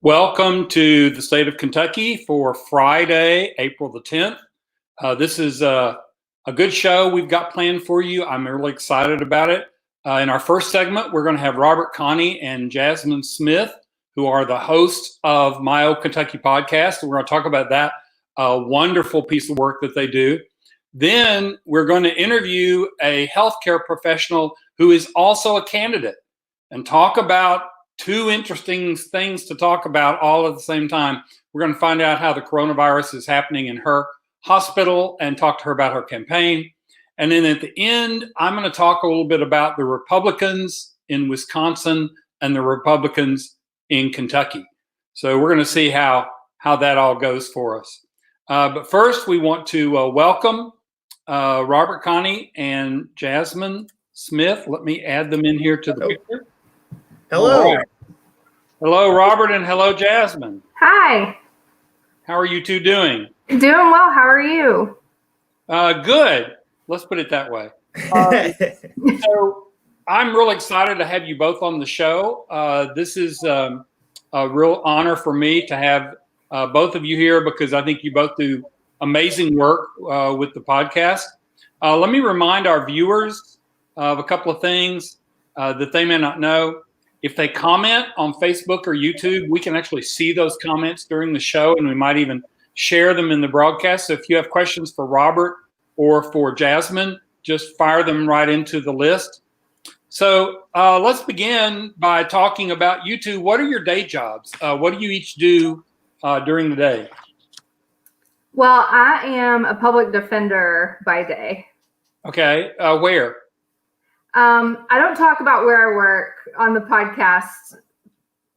Welcome to the state of Kentucky for Friday, April the 10th. This is a good show we've got planned for you. I'm really excited about it. In our first segment, we're going to have Robert Connie and Jasmine Smith, who are the hosts of My Old Kentucky podcast. We're going to talk about that wonderful piece of work that they do. Then we're going to interview a healthcare professional who is also a candidate and talk about two interesting things to talk about all at the same time. We're going to find out how the coronavirus is happening in her hospital and talk to her about her campaign. And then at the end, I'm going to talk a little bit about the Republicans in Wisconsin and the Republicans in Kentucky. So we're going to see how that all goes for us. But first, we want to welcome Robert Connie and Jasmine Smith. Let me add them in here to the picture. Hello. Right. Hello, Robert, and hello, Jasmine. Hi. How are you two doing? Doing well. How are you? Good. Let's put it that way. So I'm real excited to have you both on the show. This is a real honor for me to have both of you here because I think you both do amazing work with the podcast. Let me remind our viewers of a couple of things that they may not know. If they comment on Facebook or YouTube, we can actually see those comments during the show, and we might even share them in the broadcast. So if you have questions for Robert or for Jasmine, just fire them right into the list. So let's begin by talking about you two. What are your day jobs? What do you each do during the day? Well, I am a public defender by day. Okay. Where? I don't talk about where I work on the podcast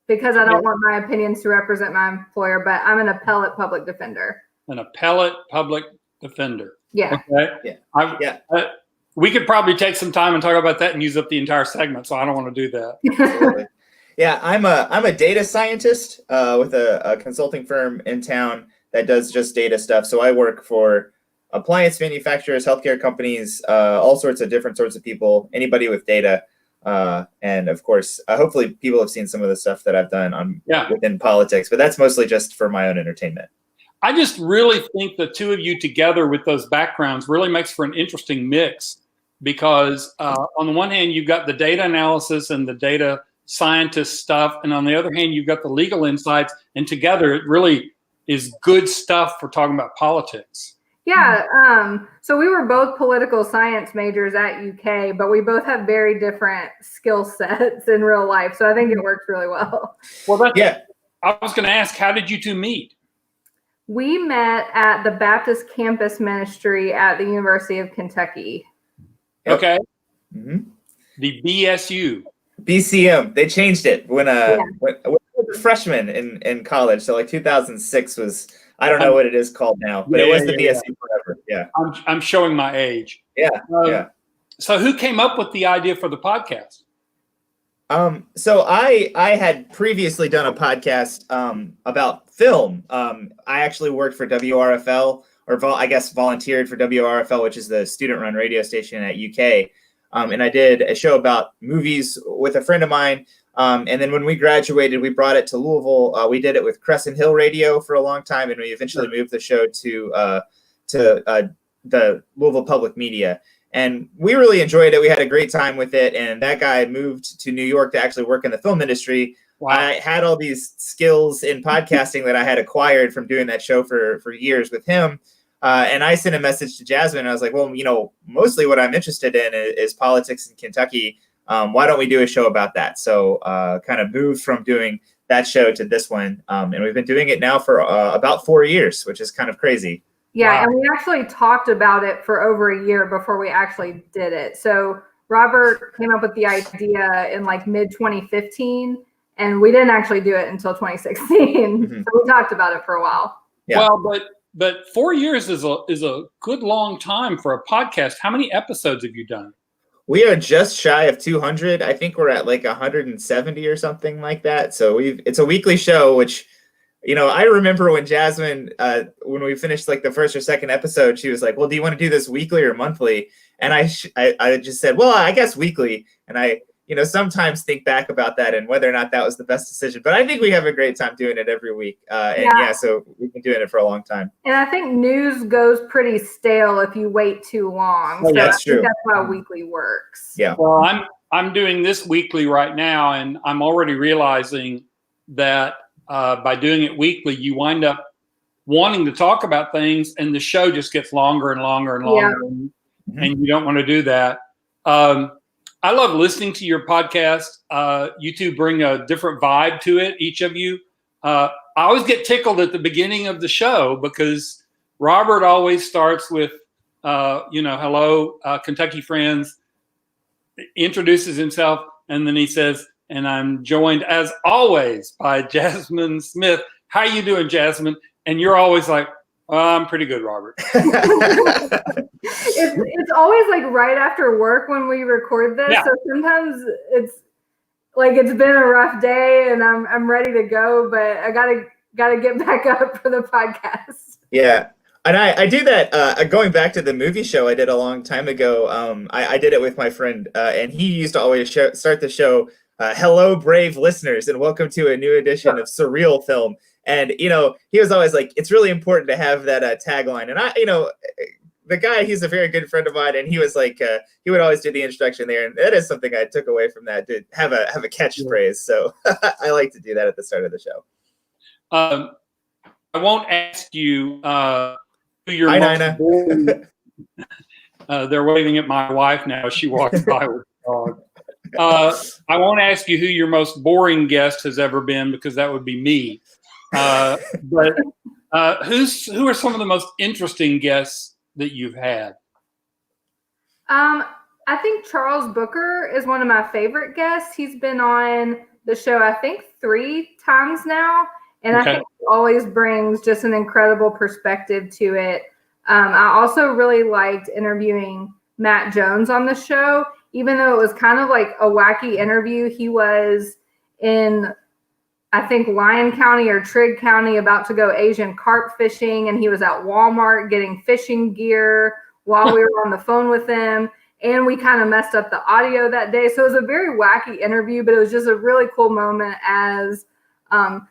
because I don't want my opinions to represent my employer, but I'm an appellate public defender. An appellate public defender. Yeah. Okay. Yeah. We could probably take some time and talk about that and use up the entire segment, so I don't want to do that. Yeah, I'm a data scientist with a consulting firm in town that does just data stuff. So I work for appliance manufacturers, healthcare companies, all sorts of different sorts of people, anybody with data. And of course, hopefully people have seen some of the stuff that I've done within politics, but that's mostly just for my own entertainment. I just really think the two of you together with those backgrounds really makes for an interesting mix because on the one hand, you've got the data analysis and the data scientist stuff. And on the other hand, you've got the legal insights, and together it really is good stuff for talking about politics. Yeah, so we were both political science majors at UK, but we both have very different skill sets in real life. So I think it works really well. Well, I was going to ask, how did you two meet? We met at the Baptist Campus Ministry at the University of Kentucky. Okay. Mm-hmm. The BSU. BCM. They changed it when I was a freshman in college. So like 2006 was... I don't know what it is called now, but it was the BSU forever. Yeah. I'm showing my age. Yeah. So who came up with the idea for the podcast? So I had previously done a podcast about film. I actually worked for WRFL, or I guess volunteered for WRFL, which is the student-run radio station at UK. And I did a show about movies with a friend of mine. And then when we graduated, we brought it to Louisville. We did it with Crescent Hill Radio for a long time, and we eventually moved the show to the Louisville Public Media. And we really enjoyed it. We had a great time with it. And that guy moved to New York to actually work in the film industry. Wow. I had all these skills in podcasting that I had acquired from doing that show for years with him. And I sent a message to Jasmine. And I was like, well, mostly what I'm interested in is politics in Kentucky. Why don't we do a show about that? So kind of moved from doing that show to this one. And we've been doing it now for about 4 years, which is kind of crazy. Yeah, wow. And we actually talked about it for over a year before we actually did it. So Robert came up with the idea in like mid-2015, and we didn't actually do it until 2016. Mm-hmm. So we talked about it for a while. Yeah. Well, but 4 years is a good long time for a podcast. How many episodes have you done? We are just shy of 200. I think we're at like 170 or something like that. So it's a weekly show, which, I remember when Jasmine, when we finished like the first or second episode, she was like, well, do you want to do this weekly or monthly? And I just said, well, I guess weekly. And I sometimes think back about that and whether or not that was the best decision. But I think we have a great time doing it every week. So we've been doing it for a long time. And I think news goes pretty stale if you wait too long. Oh, that's true. That's how weekly works. Yeah. Well, I'm doing this weekly right now, and I'm already realizing that by doing it weekly, you wind up wanting to talk about things, and the show just gets longer and longer and longer, and you don't want to do that. I love listening to your podcast. You two bring a different vibe to it, each of you. I always get tickled at the beginning of the show because Robert always starts with, hello, Kentucky friends, introduces himself, and then he says, and I'm joined as always by Jasmine Smith. How you doing, Jasmine? And you're always like, I'm pretty good, Robert. It's always like right after work when we record this. Yeah. So sometimes it's like it's been a rough day and I'm ready to go, but I gotta get back up for the podcast. Yeah. And I do that going back to the movie show I did a long time ago. I did it with my friend, and he used to always start the show, hello, brave listeners, and welcome to a new edition of Surreal Film. And, he was always like, it's really important to have that tagline. And the guy, he's a very good friend of mine. And he was like, he would always do the introduction there. And that is something I took away from that, to have a catchphrase. So I like to do that at the start of the show. I won't ask you who your Hi, most Nina. boring, they're waving at my wife now as she walks by with the dog. I won't ask you who your most boring guest has ever been, because that would be me. But who are some of the most interesting guests that you've had? I think Charles Booker is one of my favorite guests. He's been on the show, I think, 3 times now. And I think he always brings just an incredible perspective to it. I also really liked interviewing Matt Jones on the show. Even though it was kind of like a wacky interview, he was in, I think, Lyon County or Trigg County about to go Asian carp fishing, and he was at Walmart getting fishing gear while we were on the phone with him. And we kind of messed up the audio that day. So it was a very wacky interview, but it was just a really cool moment as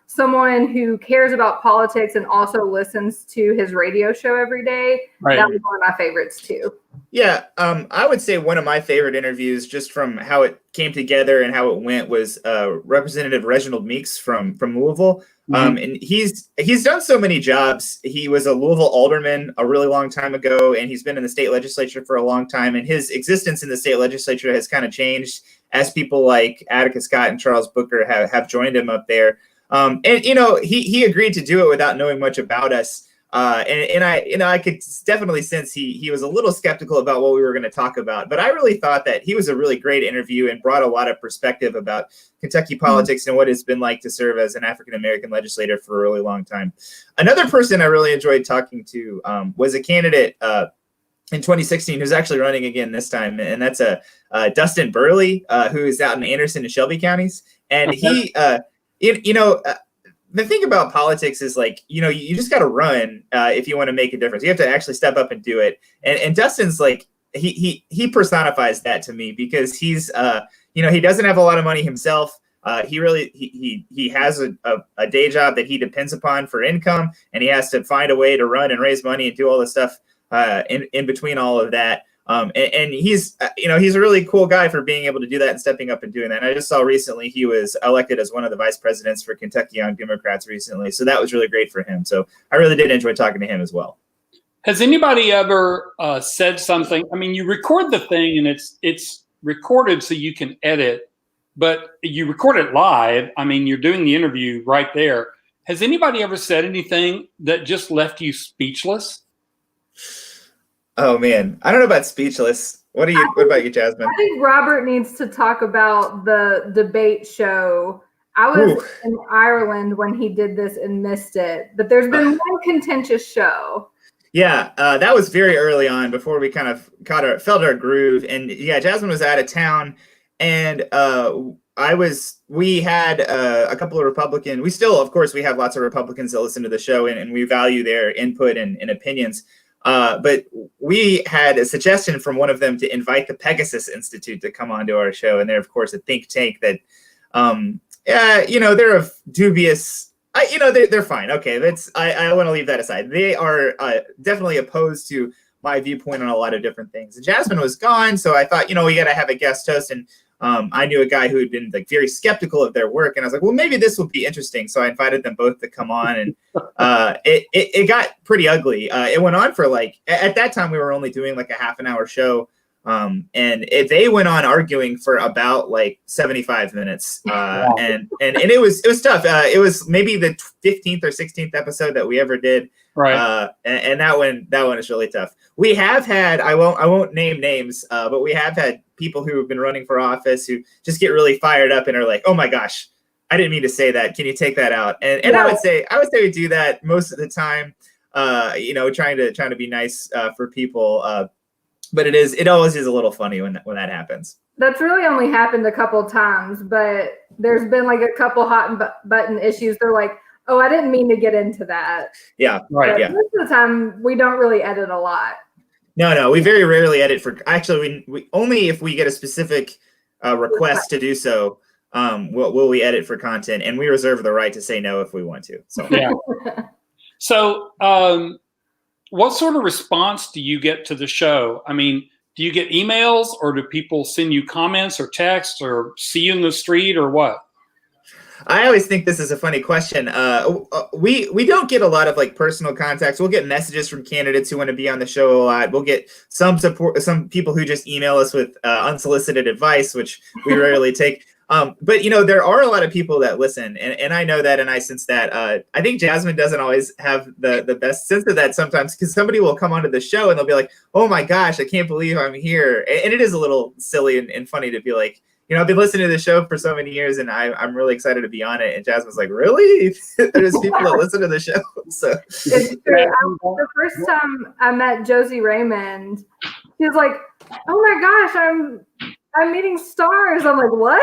someone who cares about politics and also listens to his radio show every day. Right. That was one of my favorites too. Yeah, I would say one of my favorite interviews, just from how it came together and how it went, was Representative Reginald Meeks from Louisville. Mm-hmm. And he's done so many jobs. He was a Louisville alderman a really long time ago, and he's been in the state legislature for a long time. And his existence in the state legislature has kind of changed as people like Attica Scott and Charles Booker have joined him up there. And he agreed to do it without knowing much about us. And I could definitely sense he was a little skeptical about what we were going to talk about, but I really thought that he was a really great interview and brought a lot of perspective about Kentucky politics and what it's been like to serve as an African-American legislator for a really long time. Another person I really enjoyed talking to was a candidate in 2016 who's actually running again this time, and that's Dustin Burley, who is out in Anderson and Shelby counties, and he the thing about politics is, like, you just got to run if you want to make a difference. You have to actually step up and do it. And Dustin's like, he personifies that to me, because he's, he doesn't have a lot of money himself. He has a day job that he depends upon for income, and he has to find a way to run and raise money and do all this stuff in between all of that. And he's a really cool guy for being able to do that and stepping up and doing that. And I just saw recently he was elected as one of the vice presidents for Kentucky Young Democrats recently. So that was really great for him. So I really did enjoy talking to him as well. Has anybody ever said something? I mean, you record the thing and it's recorded so you can edit, but you record it live. I mean, you're doing the interview right there. Has anybody ever said anything that just left you speechless? Oh man, I don't know about speechless. What about you, Jasmine? I think Robert needs to talk about the debate show. I was in Ireland when he did this and missed it, but there's been one contentious show. Yeah, that was very early on before we kind of felt our groove. And yeah, Jasmine was out of town, and we had a couple of we still, of course, we have lots of Republicans that listen to the show, and we value their input and opinions. But we had a suggestion from one of them to invite the Pegasus Institute to come onto our show, and they're of course a think tank that, they're of dubious. They're fine. Okay, I want to leave that aside. They are definitely opposed to my viewpoint on a lot of different things. And Jasmine was gone, so I thought, we got to have a guest host, and I knew a guy who had been like very skeptical of their work, and I was like, well, maybe this will be interesting. So I invited them both to come on, and it got pretty ugly. It went on for at that time we were only doing like a half an hour show, and they went on arguing for about 75 minutes, and it was tough. It was maybe the 15th or 16th episode that we ever did. Right. And that one is really tough. We have had, I won't name names, but we have had people who have been running for office who just get really fired up and are like, oh my gosh, I didn't mean to say that. Can you take that out? And I would say we do that most of the time, trying to be nice for people. But it always is a little funny when that happens. That's really only happened a couple times, but there's been like a couple hot button issues. They're like, oh, I didn't mean to get into that. Yeah, right. But yeah. Most of the time, we don't really edit a lot. No, we very rarely edit for. Actually, we only if we get a specific request to do so. Will we edit for content, and we reserve the right to say no if we want to. So yeah. So, what sort of response do you get to the show? I mean, do you get emails, or do people send you comments or texts, or see you in the street, or what? I always think this is a funny question. We don't get a lot of personal contacts. We'll get messages from candidates who want to be on the show a lot. We'll get some support, some people who just email us with unsolicited advice, which we rarely take. But there are a lot of people that listen, and I know that, and I sense that. I think Jasmine doesn't always have the best sense of that sometimes, because somebody will come onto the show and they'll be like, "Oh my gosh, I can't believe I'm here," and it is a little silly and funny to be like, I've been listening to the show for so many years, and I'm really excited to be on it. And Jasmine's like, "Really? There's people that listen to the show." So it's true. The first time I met Josie Raymond, she was like, "Oh my gosh, I'm meeting stars." I'm like, "What?"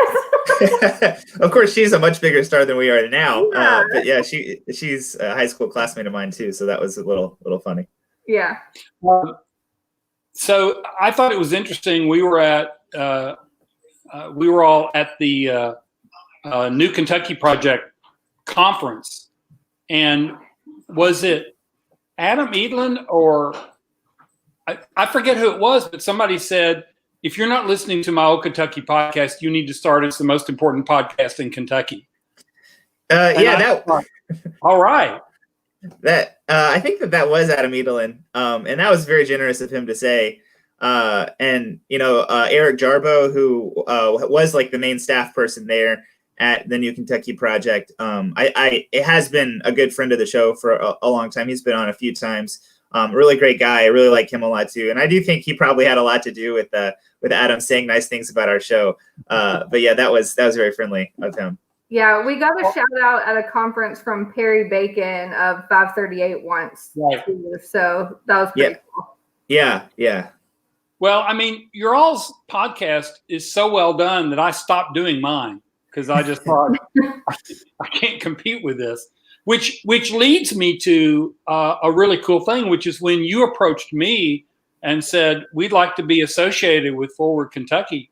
Of course, she's a much bigger star than we are now. Yeah. But yeah, she's a high school classmate of mine too, so that was a little funny. Yeah. So I thought it was interesting. We were all at the New Kentucky Project conference, and was it Adam Edlin or I forget who it was, but somebody said, if you're not listening to my Old Kentucky podcast, you need to start. It's the most important podcast in Kentucky. All right. That I think that was Adam Edlin, and that was very generous of him to say. And Eric Jarbo, who was the main staff person there at the New Kentucky Project, it has been a good friend of the show for a long time. He's been on a few times. Really great guy. I really like him a lot too, and I do think he probably had a lot to do with Adam saying nice things about our show. But yeah, that was very friendly of him. Yeah, we got a shout out at a conference from Perry Bacon of 538 once. Right. So that was pretty cool. Yeah. Well, I mean, your all's podcast is so well done that I stopped doing mine because I just thought I can't compete with this. Which leads me to a really cool thing, which is when you approached me and said, we'd like to be associated with Forward Kentucky.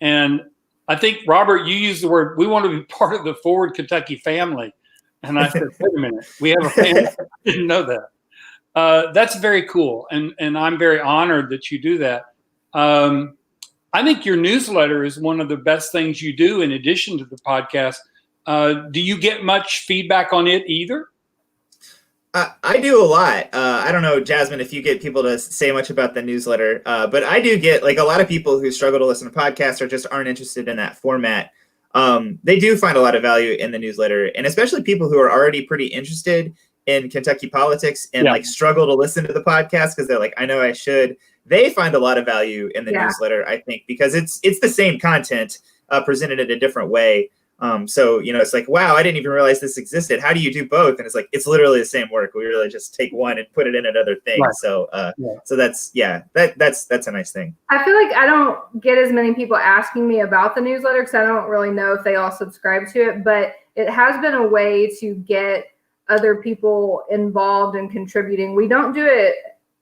And I think, Robert, you used the word, we want to be part of the Forward Kentucky family. And I said, wait a minute, we have a family. I didn't know that. That's very cool. And I'm very honored that you do that. I think your newsletter is one of the best things you do in addition to the podcast. Do you get much feedback on it either? I do a lot. I don't know, Jasmine, if you get people to say much about the newsletter, but I do get a lot of people who struggle to listen to podcasts or just aren't interested in that format. They do find a lot of value in the newsletter, and especially people who are already pretty interested in Kentucky politics and struggle to listen to the podcast because they're like, I know I should. They find a lot of value in the newsletter, I think, because it's the same content presented in a different way. So, it's like, wow, I didn't even realize this existed. How do you do both? And it's like, it's literally the same work. We really just take one and put it in another thing. Right. So, so that's a nice thing. I feel like I don't get as many people asking me about the newsletter because I don't really know if they all subscribe to it, but it has been a way to get other people involved and contributing. We don't do it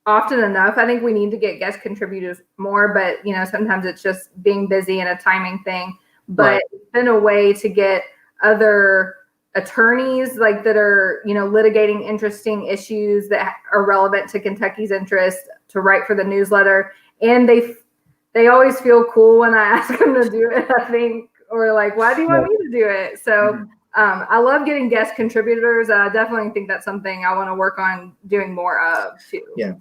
often enough. I think we need to get guest contributors more, but sometimes it's just being busy and a timing thing. But It's been a way to get other attorneys that are litigating interesting issues that are relevant to Kentucky's interest to write for the newsletter, and they always feel cool when I ask them to do it, I think, or why do you want me to do it? So I love getting guest contributors. I definitely think that's something I want to work on doing more of too. Yeah.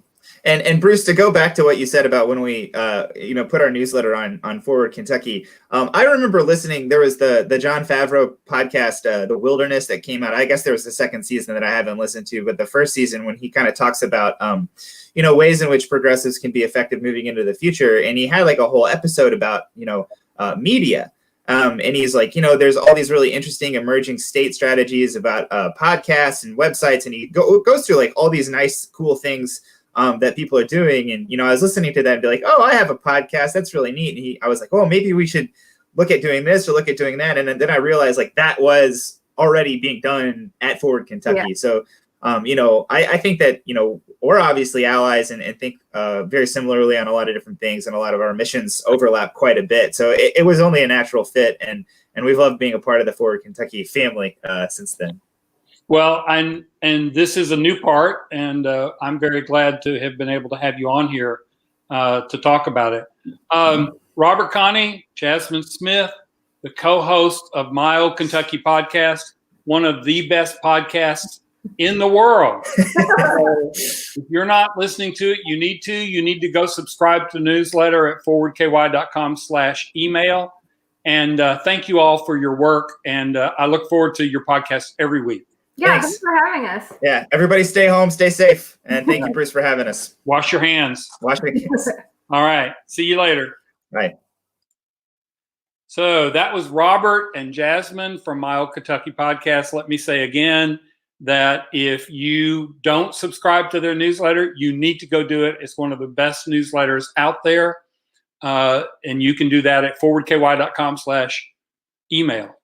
And Bruce, to go back to what you said about when we put our newsletter on Forward Kentucky, I remember listening. There was the Jon Favreau podcast, The Wilderness, that came out. I guess there was the second season that I haven't listened to, but the first season, when he kind of talks about ways in which progressives can be effective moving into the future, and he had a whole episode about media. And he's like, there's all these really interesting emerging state strategies about podcasts and websites, and he goes through all these nice, cool things that people are doing. And, I was listening to that and be like, oh, I have a podcast. That's really neat. And I was like, oh, maybe we should look at doing this or look at doing that. And then I realized that was already being done at Forward Kentucky. Yeah. So, I think that, we're obviously allies and think very similarly on a lot of different things, and a lot of our missions overlap quite a bit. So it was only a natural fit, and we've loved being a part of the Forward Kentucky family since then. Well, and this is a new part, and I'm very glad to have been able to have you on here to talk about it. Robert Connie, Jasmine Smith, the co-host of My Old Kentucky podcast, one of the best podcasts in the world. So if you're not listening to it, you need to. You need to go subscribe to the newsletter at forwardky.com/email. And thank you all for your work. And I look forward to your podcast every week. Yeah, thanks for having us. Yeah, everybody stay home, stay safe. And thank you, Bruce, for having us. Wash your hands. Wash your hands. All right. See you later. Right. So that was Robert and Jasmine from My Old Kentucky podcast. Let me say again that if you don't subscribe to their newsletter, you need to go do it. It's one of the best newsletters out there. And you can do that at forwardky.com/email.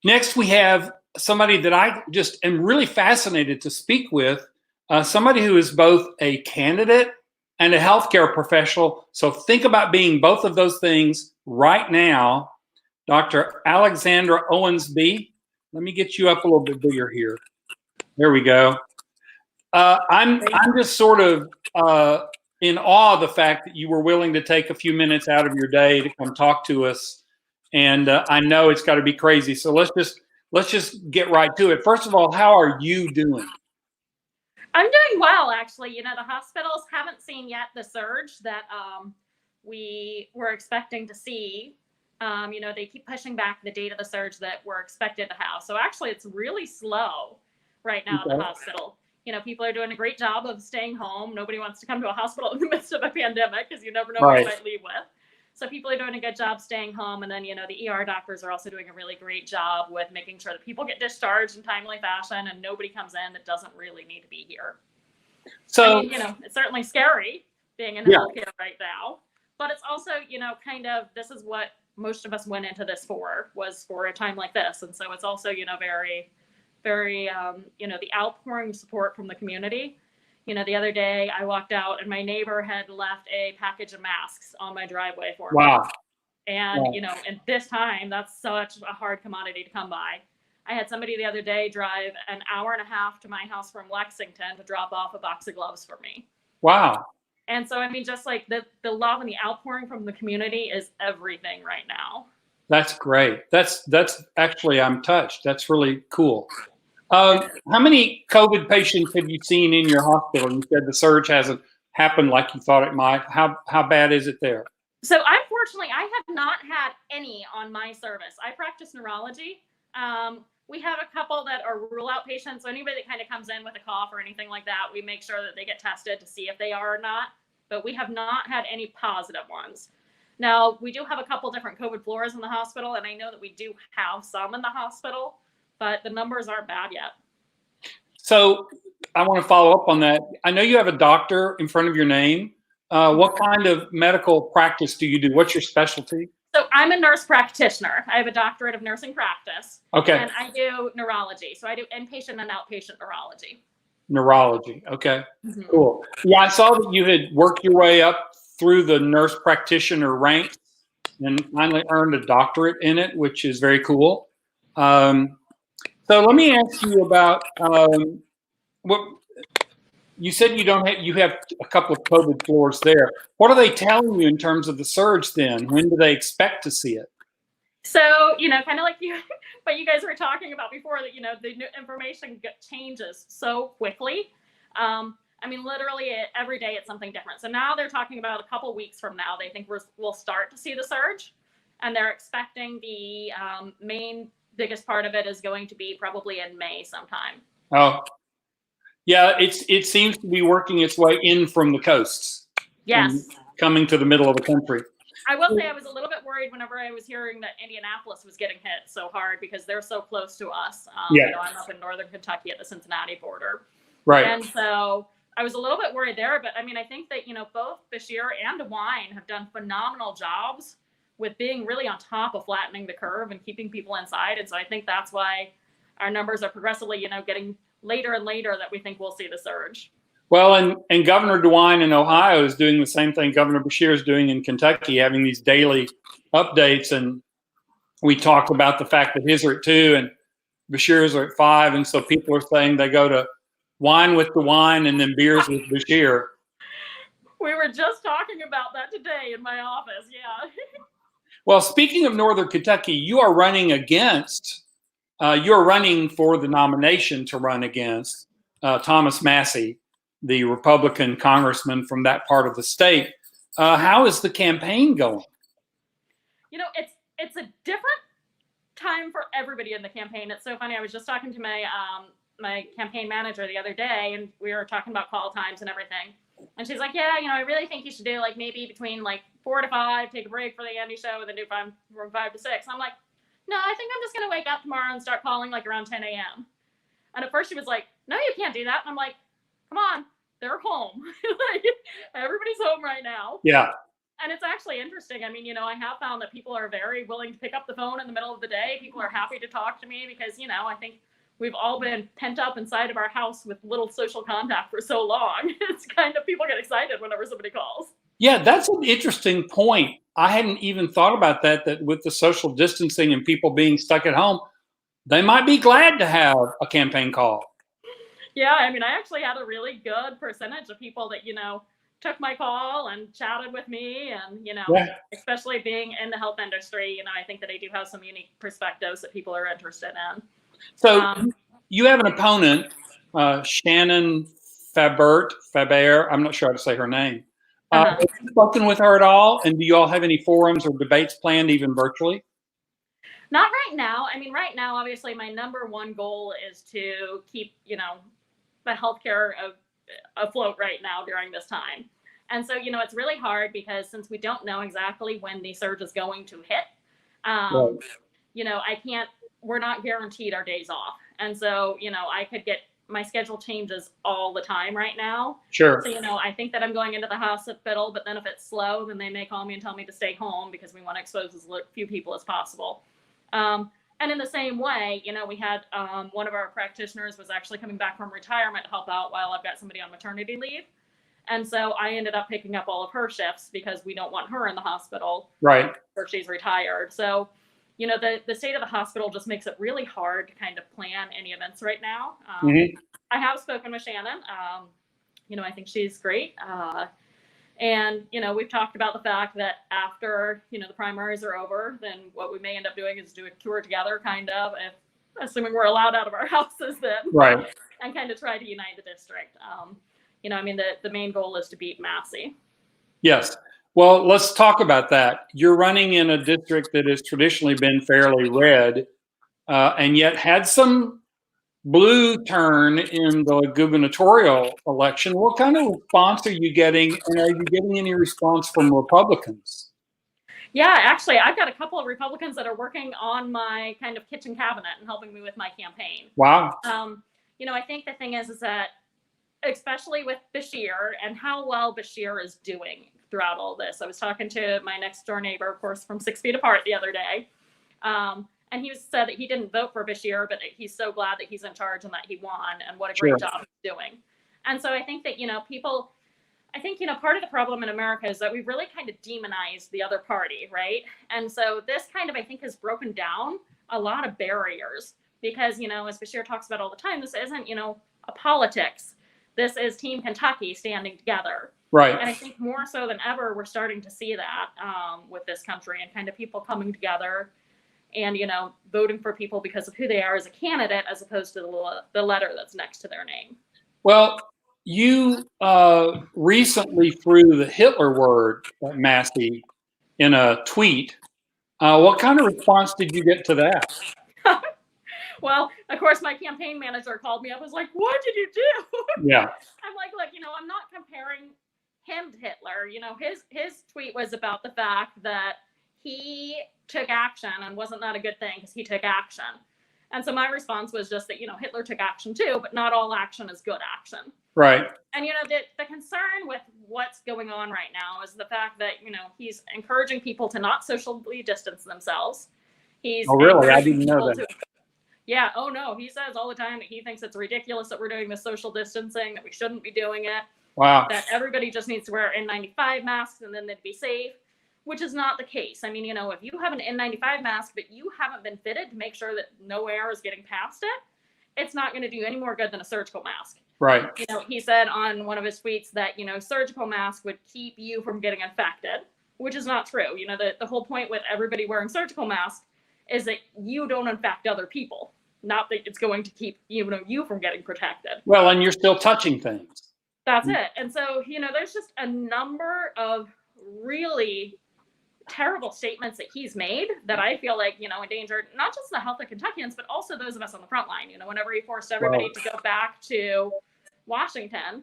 Next, we have somebody that I just am really fascinated to speak with, somebody who is both a candidate and a healthcare professional. So think about being both of those things right now. Dr. Alexandra Owensby. Let me get you up a little bit bigger here. There we go. I'm just sort of in awe of the fact that you were willing to take a few minutes out of your day to come talk to us. And I know it's got to be crazy. So let's just get right to it. First of all, how are you doing? I'm doing well, actually. The hospitals haven't seen yet the surge that we were expecting to see. They keep pushing back the date of the surge that we're expected to have. So actually, it's really slow right now in the hospital. People are doing a great job of staying home. Nobody wants to come to a hospital in the midst of a pandemic because you never know what you might leave with. So people are doing a good job staying home. And then, the ER doctors are also doing a really great job with making sure that people get discharged in timely fashion and nobody comes in that doesn't really need to be here. So, it's certainly scary being in healthcare right now, but it's also, kind of, this is what most of us went into this was for a time like this. And so it's also, very, very, the outpouring support from the community. The other day I walked out and my neighbor had left a package of masks on my driveway for me. And, and this time that's such a hard commodity to come by. I had somebody the other day drive an hour and a half to my house from Lexington to drop off a box of gloves for me. Wow. And so, just like the love and the outpouring from the community is everything right now. That's great. That's actually, I'm touched. That's really cool. How many COVID patients have you seen in your hospital? You said the surge hasn't happened like you thought it might. How bad is it there? So unfortunately, I have not had any on my service. I practice neurology. We have a couple that are rule out patients. So anybody that kind of comes in with a cough or anything like that, we make sure that they get tested to see if they are or not. But we have not had any positive ones. Now, we do have a couple different COVID floors in the hospital, and I know that we do have some in the hospital, but the numbers aren't bad yet. So I want to follow up on that. I know you have a doctor in front of your name. What kind of medical practice do you do? What's your specialty? So I'm a nurse practitioner. I have a doctorate of nursing practice. Okay. And I do neurology. So I do inpatient and outpatient neurology. Neurology. Okay, Mhm. cool. Yeah, I saw that you had worked your way up through the nurse practitioner ranks and finally earned a doctorate in it, which is very cool. So let me ask you about what you said. You have a couple of COVID floors there. What are they telling you in terms of the surge then? When do they expect to see it? So, kind of like you, but you guys were talking about before that, the new information changes so quickly. I mean, literally every day it's something different. So now they're talking about a couple weeks from now, they think we'll start to see the surge, and they're expecting the main biggest part of it is going to be probably in May sometime. Oh, yeah, it seems to be working its way in from the coasts. Yes. And coming to the middle of the country. I will say I was a little bit worried whenever I was hearing that Indianapolis was getting hit so hard because they're so close to us. Yeah. I'm up in northern Kentucky at the Cincinnati border. Right. And so I was a little bit worried there, but I mean, I think that, both Bashir and DeWine have done phenomenal jobs with being really on top of flattening the curve and keeping people inside. And so I think that's why our numbers are progressively, getting later and later that we think we'll see the surge. Well, and Governor DeWine in Ohio is doing the same thing Governor Bashir is doing in Kentucky, having these daily updates. And we talked about the fact that his are at 2 and Bashir's are at 5. And so people are saying they go to wine with DeWine and then beers with Bashir. We were just talking about that today in my office. Yeah. Well, speaking of Northern Kentucky, you're running for the nomination to run against Thomas Massie, the Republican congressman from that part of the state. How is the campaign going? It's a different time for everybody in the campaign. It's so funny. I was just talking to my campaign manager the other day, and we were talking about call times and everything. And she's like, yeah, I really think you should do like maybe between like 4 to 5, take a break for the Andy show, and then do from 5 to 6. And I'm like, no, I think I'm just going to wake up tomorrow and start calling like around 10 a.m. And at first she was like, no, you can't do that. And I'm like, come on, they're home. Like, everybody's home right now. Yeah. And it's actually interesting. I mean, I have found that people are very willing to pick up the phone in the middle of the day. People are happy to talk to me because, I think we've all been pent up inside of our house with little social contact for so long. It's kind of, people get excited whenever somebody calls. Yeah, that's an interesting point. I hadn't even thought about that with the social distancing and people being stuck at home, they might be glad to have a campaign call. Yeah, I mean, I actually had a really good percentage of people that, took my call and chatted with me. And, especially being in the health industry, I think that I do have some unique perspectives that people are interested in. So you have an opponent, Shannon Faber. I'm not sure how to say her name. Have you spoken with her at all? And do you all have any forums or debates planned, even virtually? Not right now. I mean, right now, obviously, my number one goal is to keep, the healthcare afloat right now during this time. And so, it's really hard because since we don't know exactly when the surge is going to hit, right. We're not guaranteed our days off. And so, I could get, my schedule changes all the time right now. Sure. So, I think that I'm going into the hospital, but then if it's slow, then they may call me and tell me to stay home because we want to expose as few people as possible. And in the same way, we had one of our practitioners was actually coming back from retirement to help out while I've got somebody on maternity leave. And so I ended up picking up all of her shifts because we don't want her in the hospital. Right. Or she's retired. So, the state of the hospital just makes it really hard to kind of plan any events right now. I have spoken with Shannon. I think she's great. And, we've talked about the fact that after, the primaries are over, then what we may end up doing is do a tour together, kind of, assuming we're allowed out of our houses then. Right. And kind of try to unite the district. The main goal is to beat Massie. Yes. Well, let's talk about that. You're running in a district that has traditionally been fairly red, and yet had some blue turn in the gubernatorial election. What kind of response are you getting, and are you getting any response from Republicans? Yeah, actually, I've got a couple of Republicans that are working on my kind of kitchen cabinet and helping me with my campaign. Wow. I think the thing is that especially with Bashir and how well Bashir is doing throughout all this. I was talking to my next door neighbor, of course, from 6 feet apart the other day. And he said that he didn't vote for Bashir, but he's so glad that he's in charge and that he won and what a Sure. great job he's doing. And so I think that, people, I think, part of the problem in America is that we've really kind of demonized the other party, right? And so this kind of, I think, has broken down a lot of barriers because, as Bashir talks about all the time, this isn't, a politics. This is Team Kentucky standing together. Right. And I think more so than ever, we're starting to see that with this country and kind of people coming together and, voting for people because of who they are as a candidate, as opposed to the letter that's next to their name. Well, you recently threw the Hitler word at Massie in a tweet. What kind of response did you get to that? Well, of course, my campaign manager called me up. Was like, "What did you do?" Yeah. I'm like, "Look, I'm not comparing him to Hitler. His tweet was about the fact that he took action, and wasn't that a good thing because he took action." And so my response was just that, Hitler took action too, but not all action is good action. Right. And, the concern with what's going on right now is the fact that, he's encouraging people to not socially distance themselves. He's Oh, really? I didn't know that. Yeah. Oh, no. He says all the time that he thinks it's ridiculous that we're doing this social distancing, that we shouldn't be doing it. Wow. That everybody just needs to wear N95 masks and then they'd be safe, which is not the case. I mean, if you have an N95 mask, but you haven't been fitted to make sure that no air is getting past it, it's not going to do any more good than a surgical mask. Right. He said on one of his tweets that, surgical mask would keep you from getting infected, which is not true. The whole point with everybody wearing surgical masks is that you don't infect other people, not that it's going to keep, you from getting protected. Well, and you're still touching things. That's it. And so, there's just a number of really terrible statements that he's made that I feel like, endangered not just the health of Kentuckians, but also those of us on the front line. Whenever he forced everybody to go back to Washington,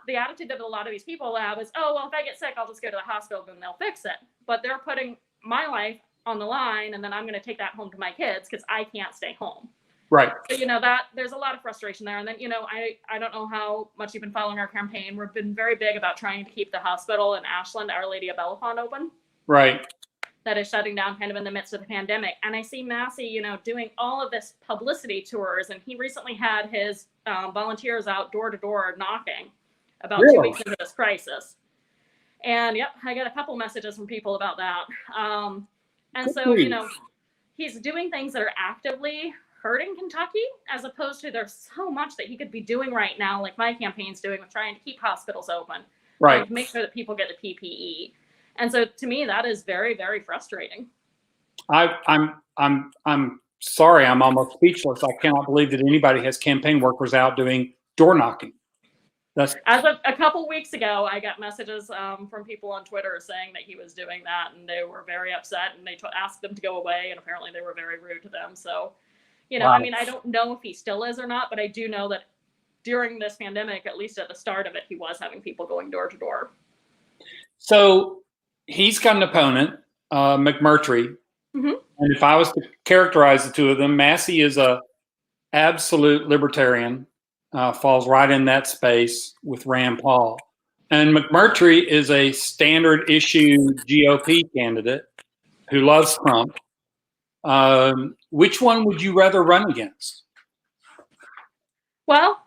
the attitude that a lot of these people have is, oh, well, if I get sick, I'll just go to the hospital and they'll fix it. But they're putting my life on the line, and then I'm going to take that home to my kids because I can't stay home. Right. So, that there's a lot of frustration there. And then, I don't know how much you've been following our campaign. We've been very big about trying to keep the hospital in Ashland, Our Lady of Bellefonte, open. Right. That is shutting down kind of in the midst of the pandemic. And I see Massie, doing all of this publicity tours. And he recently had his volunteers out door to door knocking about 2 weeks into this crisis. And yep, I got a couple messages from people about that. And so, he's doing things that are actively hurting Kentucky, as opposed to there's so much that he could be doing right now, like my campaign's doing with trying to keep hospitals open, right, to make sure that people get the PPE. And so to me, that is very, very frustrating. I'm sorry, I'm almost speechless. I cannot believe that anybody has campaign workers out doing door knocking. As of a couple weeks ago, I got messages from people on Twitter saying that he was doing that, and they were very upset, and they asked them to go away, and apparently they were very rude to them. So, Wow. I mean, I don't know if he still is or not, but I do know that during this pandemic, at least at the start of it, he was having people going door to door. So he's got an opponent, McMurtry. Mm-hmm. And if I was to characterize the two of them, Massie is a absolute libertarian, falls right in that space with Rand Paul. And McMurtry is a standard issue GOP candidate who loves Trump. Which one would you rather run against? Well,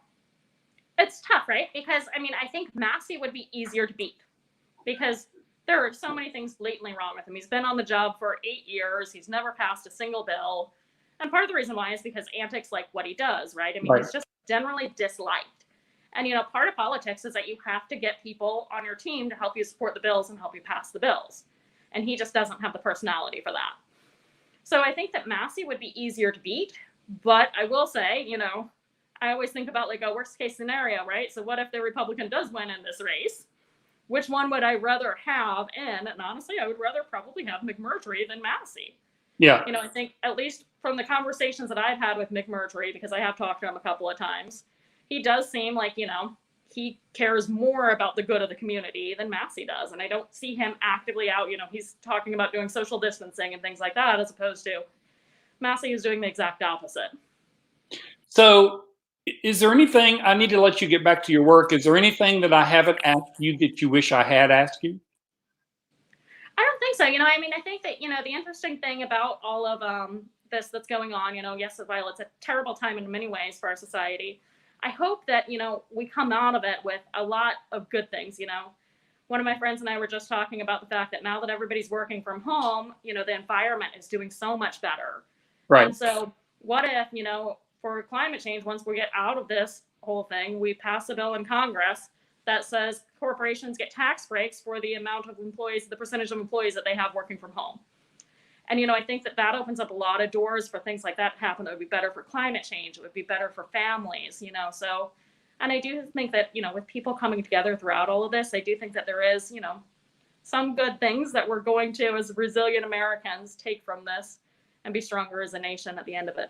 it's tough, right? Because, I mean, I think Massie would be easier to beat because there are so many things blatantly wrong with him. He's been on the job for 8 years. He's never passed a single bill. And part of the reason why is because antics like what he does, right? I mean, He's just generally disliked. And, part of politics is that you have to get people on your team to help you support the bills and help you pass the bills. And he just doesn't have the personality for that. So I think that Massie would be easier to beat. But I will say, I always think about like a worst case scenario, right? So what if the Republican does win in this race? Which one would I rather have in? And honestly, I would rather probably have McMurtry than Massie. Yeah. I think at least from the conversations that I've had with McMurtry, because I have talked to him a couple of times, he does seem like, he cares more about the good of the community than Massie does. And I don't see him actively out, he's talking about doing social distancing and things like that, as opposed to Massie is doing the exact opposite. So is there anything, I need to let you get back to your work. Is there anything that I haven't asked you that you wish I had asked you? I don't think so. I think that, the interesting thing about all of this that's going on, yes, while it's a terrible time in many ways for our society, I hope that, we come out of it with a lot of good things. One of my friends and I were just talking about the fact that now that everybody's working from home, the environment is doing so much better. Right. And so what if, for climate change, once we get out of this whole thing, we pass a bill in Congress that says corporations get tax breaks for the amount of employees, the percentage of employees that they have working from home. And, I think that opens up a lot of doors for things like that to happen. It would be better for climate change. It would be better for families, so, and I do think that, with people coming together throughout all of this, I do think that there is, some good things that we're going to, as resilient Americans, take from this and be stronger as a nation at the end of it.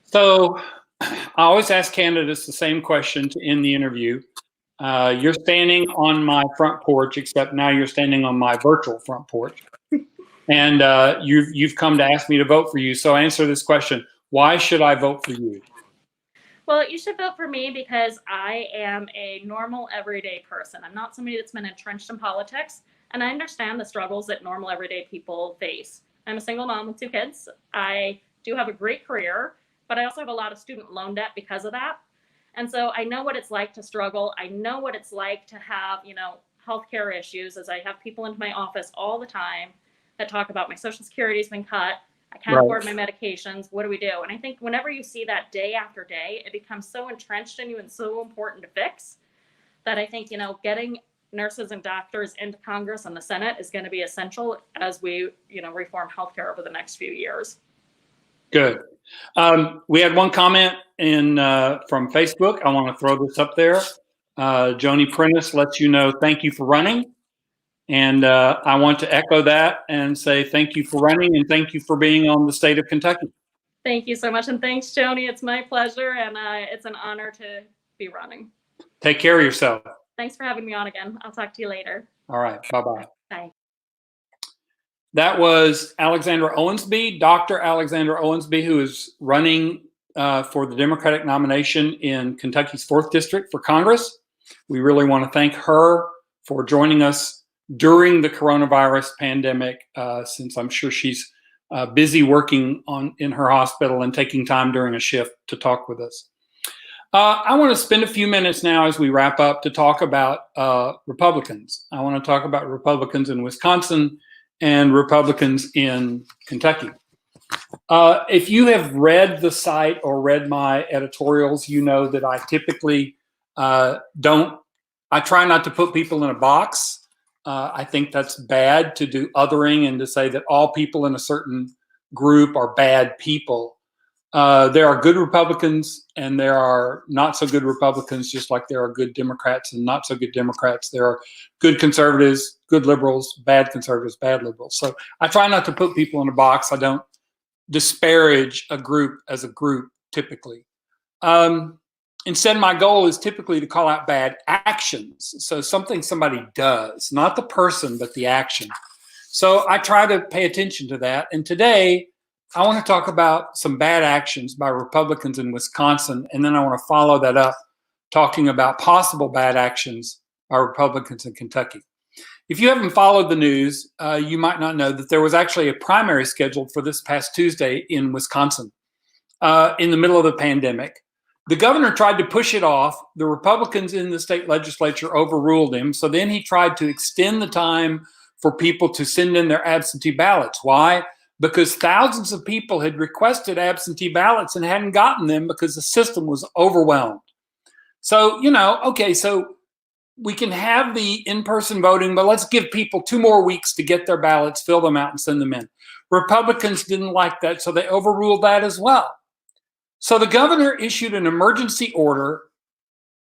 So I always ask candidates the same question to end the interview. You're standing on my front porch, except now you're standing on my virtual front porch. And you've come to ask me to vote for you. So answer this question. Why should I vote for you? Well, you should vote for me because I am a normal, everyday person. I'm not somebody that's been entrenched in politics. And I understand the struggles that normal, everyday people face. I'm a single mom with 2 kids. I do have a great career, but I also have a lot of student loan debt because of that. And so I know what it's like to struggle. I know what it's like to have, healthcare issues, as I have people into my office all the time that talk about my Social Security's been cut. I can't afford my medications. What do we do? And I think whenever you see that day after day, it becomes so entrenched in you and so important to fix that I think, getting nurses and doctors into Congress and the Senate is going to be essential as we, reform healthcare over the next few years. Good. We had one comment from Facebook. I want to throw this up there. Joni Prentice lets you know, thank you for running. And I want to echo that and say thank you for running and thank you for being on the state of Kentucky. Thank you so much. And thanks, Joni. It's my pleasure. And it's an honor to be running. Take care of yourself. Thanks for having me on again. I'll talk to you later. All right. Bye-bye. Bye. That was Alexandra Owensby, Dr. Alexandra Owensby, who is running for the Democratic nomination in Kentucky's 4th District for Congress. We really want to thank her for joining us during the coronavirus pandemic, since I'm sure she's busy working in her hospital and taking time during a shift to talk with us. I want to spend a few minutes now as we wrap up to talk about Republicans. I want to talk about Republicans in Wisconsin and Republicans in Kentucky. If you have read the site or read my editorials, you know that I typically I try not to put people in a box. I think that's bad to do othering and to say that all people in a certain group are bad people. There are good Republicans and there are not so good Republicans, just like there are good Democrats and not so good Democrats. There are good conservatives, good liberals, bad conservatives, bad liberals. So I try not to put people in a box. I don't disparage a group as a group typically. Instead, my goal is typically to call out bad actions. So something somebody does, not the person, but the action. So I try to pay attention to that. And today, I want to talk about some bad actions by Republicans in Wisconsin. And then I want to follow that up talking about possible bad actions by Republicans in Kentucky. If you haven't followed the news, you might not know that there was actually a primary scheduled for this past Tuesday in Wisconsin in the middle of the pandemic. The governor tried to push it off. The Republicans in the state legislature overruled him. So then he tried to extend the time for people to send in their absentee ballots. Why? Because thousands of people had requested absentee ballots and hadn't gotten them because the system was overwhelmed. So, okay, so we can have the in-person voting, but let's give people 2 more weeks to get their ballots, fill them out, and send them in. Republicans didn't like that, so they overruled that as well. So the governor issued an emergency order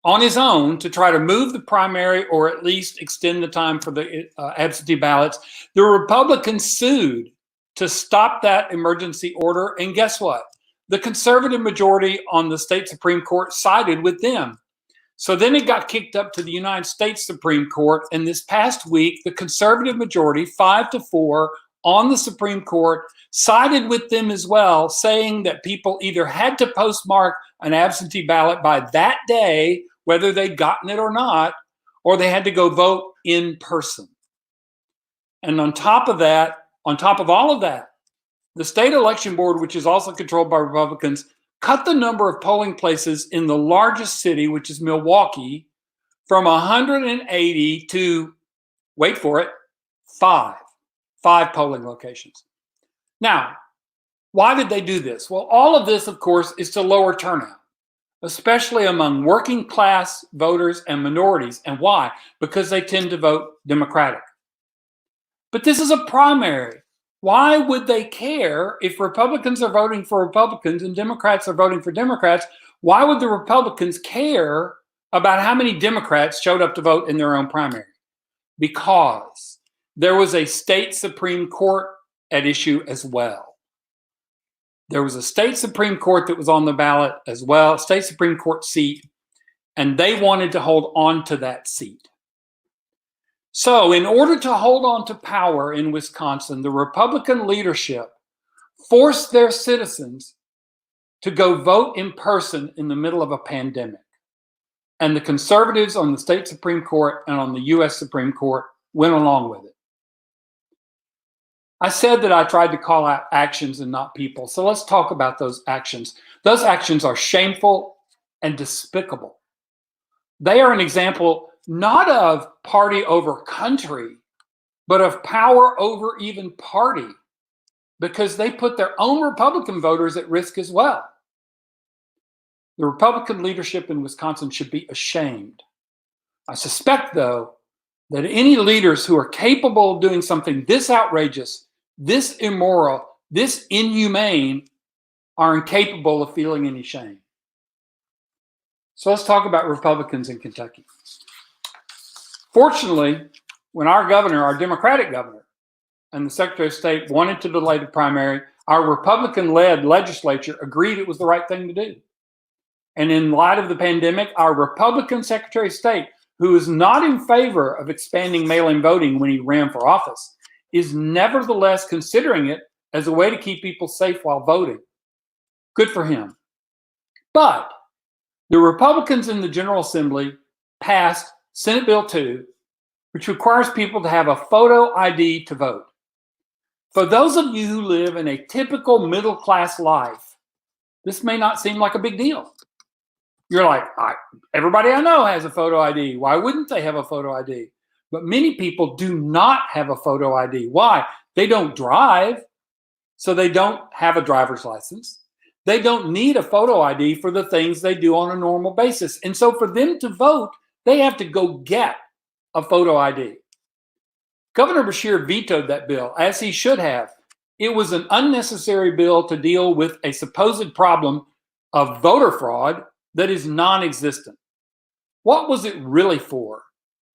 on his own to try to move the primary or at least extend the time for the absentee ballots. The Republicans sued to stop that emergency order. And guess what? The conservative majority on the state Supreme Court sided with them. So then it got kicked up to the United States Supreme Court. And this past week, the conservative majority, 5-4 on the Supreme Court, sided with them as well, saying that people either had to postmark an absentee ballot by that day, whether they'd gotten it or not, or they had to go vote in person. And on top of all of that, the state election board, which is also controlled by Republicans, cut the number of polling places in the largest city, which is Milwaukee, from 180 to, wait for it, five polling locations. Now, why did they do this? Well, all of this, of course, is to lower turnout, especially among working class voters and minorities. And why? Because they tend to vote Democratic. But this is a primary. Why would they care if Republicans are voting for Republicans and Democrats are voting for Democrats? Why would the Republicans care about how many Democrats showed up to vote in their own primary? Because there was a state Supreme Court at issue as well. There was a state Supreme Court that was on the ballot as well, state Supreme Court seat, and they wanted to hold on to that seat. So in order to hold on to power in Wisconsin, the Republican leadership forced their citizens to go vote in person in the middle of a pandemic. And the conservatives on the state Supreme Court and on the U.S. Supreme Court went along with it. I said that I tried to call out actions and not people. So let's talk about those actions. Those actions are shameful and despicable. They are an example not of party over country, but of power over even party, because they put their own Republican voters at risk as well. The Republican leadership in Wisconsin should be ashamed. I suspect, though, that any leaders who are capable of doing something this outrageous, this immoral, this inhumane are incapable of feeling any shame. So let's talk about Republicans in Kentucky. Fortunately, when our governor, our Democratic governor, and the Secretary of State wanted to delay the primary, our Republican-led legislature agreed it was the right thing to do. And in light of the pandemic, our Republican Secretary of State, who is not in favor of expanding mail-in voting when he ran for office, is nevertheless considering it as a way to keep people safe while voting. Good for him. But the Republicans in the General Assembly passed Senate Bill 2, which requires people to have a photo ID to vote. For those of you who live in a typical middle-class life, this may not seem like a big deal. You're like, everybody I know has a photo ID. Why wouldn't they have a photo ID? But many people do not have a photo ID. Why? They don't drive, so they don't have a driver's license. They don't need a photo ID for the things they do on a normal basis. And so for them to vote, they have to go get a photo ID. Governor Beshear vetoed that bill, as he should have. It was an unnecessary bill to deal with a supposed problem of voter fraud that is non-existent. What was it really for?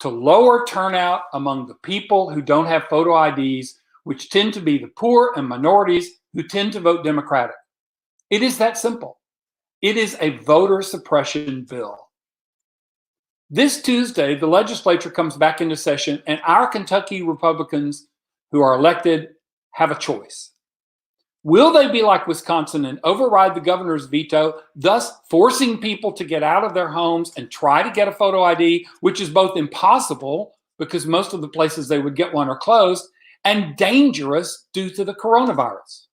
To lower turnout among the people who don't have photo IDs, which tend to be the poor and minorities who tend to vote Democratic. It is that simple. It is a voter suppression bill. This Tuesday, the legislature comes back into session, and our Kentucky Republicans who are elected have a choice. Will they be like Wisconsin and override the governor's veto, thus forcing people to get out of their homes and try to get a photo ID, which is both impossible because most of the places they would get one are closed, and dangerous due to the coronavirus?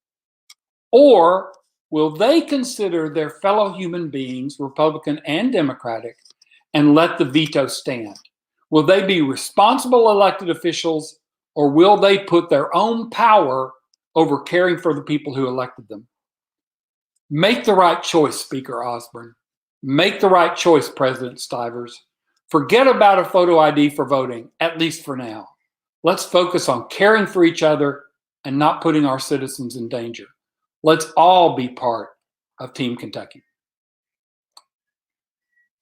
Or will they consider their fellow human beings, Republican and Democratic, and let the veto stand? Will they be responsible elected officials, or will they put their own power over caring for the people who elected them? Make the right choice, Speaker Osborne. Make the right choice, President Stivers. Forget about a photo ID for voting, at least for now. Let's focus on caring for each other and not putting our citizens in danger. Let's all be part of Team Kentucky.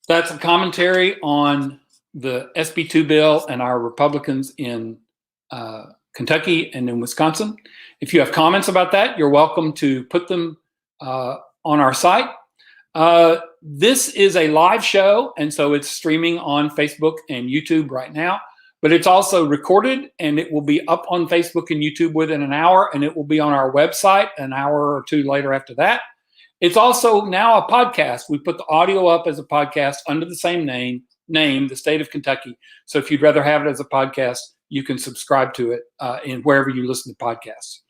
That's a commentary on the SB2 bill and our Republicans in Kentucky and in Wisconsin. If you have comments about that, you're welcome to put them on our site. This is a live show, and so it's streaming on Facebook and YouTube right now, but it's also recorded, and it will be up on Facebook and YouTube within an hour, and it will be on our website an hour or two later after that. It's also now a podcast. We put the audio up as a podcast under the same name, the State of Kentucky. So if you'd rather have it as a podcast, you can subscribe to it in wherever you listen to podcasts.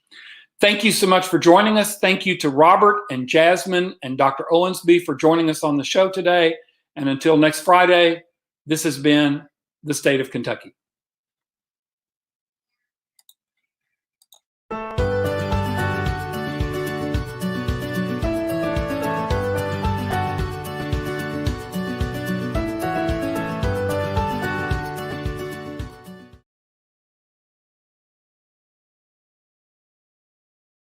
Thank you so much for joining us. Thank you to Robert and Jasmine and Dr. Owensby for joining us on the show today. And until next Friday, this has been the State of Kentucky.